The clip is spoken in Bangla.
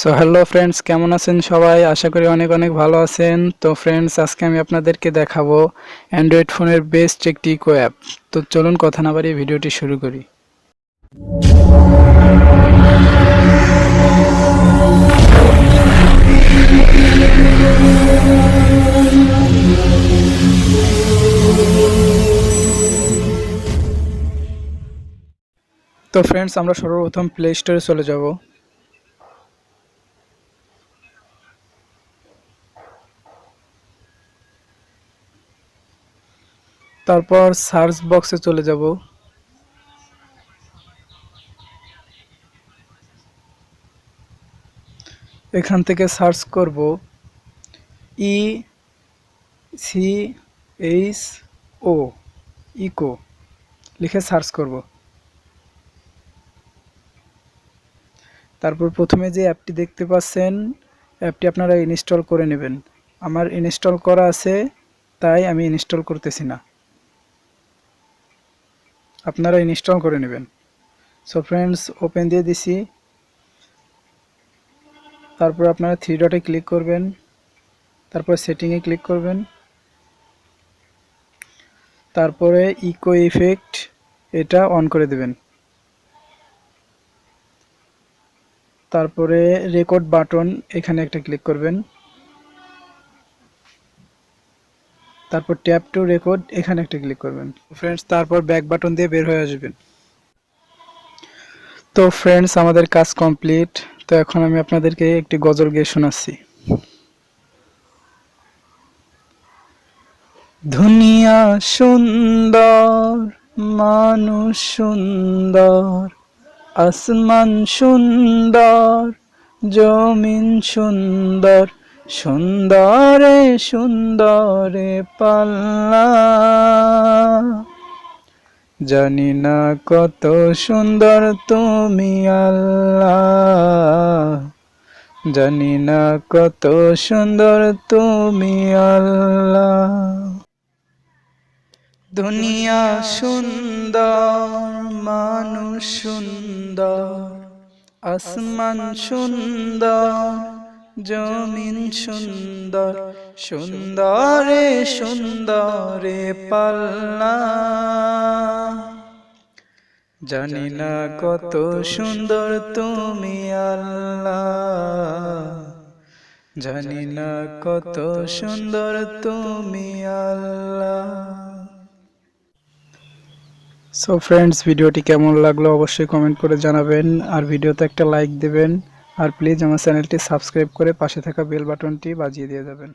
সো হ্যালো ফ্রেন্ডস, কেমন আছেন সবাই? আশা করি অনেক অনেক ভালো আছেন। তো ফ্রেন্ডস, আজকে আমি আপনাদেরকে দেখাবো অ্যান্ড্রয়েড ফোনের বেস্ট একটি ইকো অ্যাপ। তো চলুন কথা না বাড়িয়ে ভিডিওটি শুরু করি। তো ফ্রেন্ডস, আমরা সর্বপ্রথম প্লে স্টোরে চলে যাব। তারপর সার্চ বক্সে চলে যাব। এখান থেকে সার্চ করব ICO ইকো লিখে সার্চ করব। তারপর প্রথমে যে অ্যাপটি দেখতে পাচ্ছেন, অ্যাপটি আপনারা ইনস্টল করে নেবেন। আমার ইনস্টল করা আছে, তাই আমি ইনস্টল করতেছি না, আপনারা ইনস্টল করে নেবেন। সো ফ্রেন্ডস, ওপেন দিয়ে দিছি। তারপর আপনারা থ্রি ডটে ক্লিক করবেন, তারপর সেটিংয়ে ক্লিক করবেন, তারপরে ইকো ইফেক্ট এটা অন করে দেবেন। তারপরে রেকর্ড বাটন এখানে একটা ক্লিক করবেন, তারপর ট্যাপ টু রেকর্ড এখানে একটা ক্লিক করবেন। ফ্রেন্ডস, তারপর ব্যাক বাটন দিয়ে বের হয়ে আসবেন। তো ফ্রেন্ডস, আমাদের কাজ কমপ্লিট। তো এখন আমি আপনাদেরকে একটি গজল গেয়ে শোনাচ্ছি। দুনিয়া সুন্দর, মানুষ সুন্দর, আসমান সুন্দর, জমিন সুন্দর, সুন্দরে সুন্দরে পাল্লা। জানি না কত সুন্দর তুমি আল্লাহ, জানি না কত সুন্দর তুমি আল্লাহ। দুনিয়া সুন্দর, মানুষ সুন্দর, আসমান সুন্দর, জমিন সুন্দর, সুন্দরে সুন্দরে পাল্লা। জানি না কত সুন্দর তুমি আল্লাহ, জানি না কত সুন্দর তুমি আল্লাহ। সো ফ্রেন্ডস, ভিডিওটি কেমন লাগলো অবশ্যই কমেন্ট করে জানাবেন, আর ভিডিওতে একটা লাইক দেবেন, আর প্লিজ আমার চ্যানেলটি সাবস্ক্রাইব করে পাশে থাকা বেল বাটনটি বাজিয়ে দিয়ে যাবেন।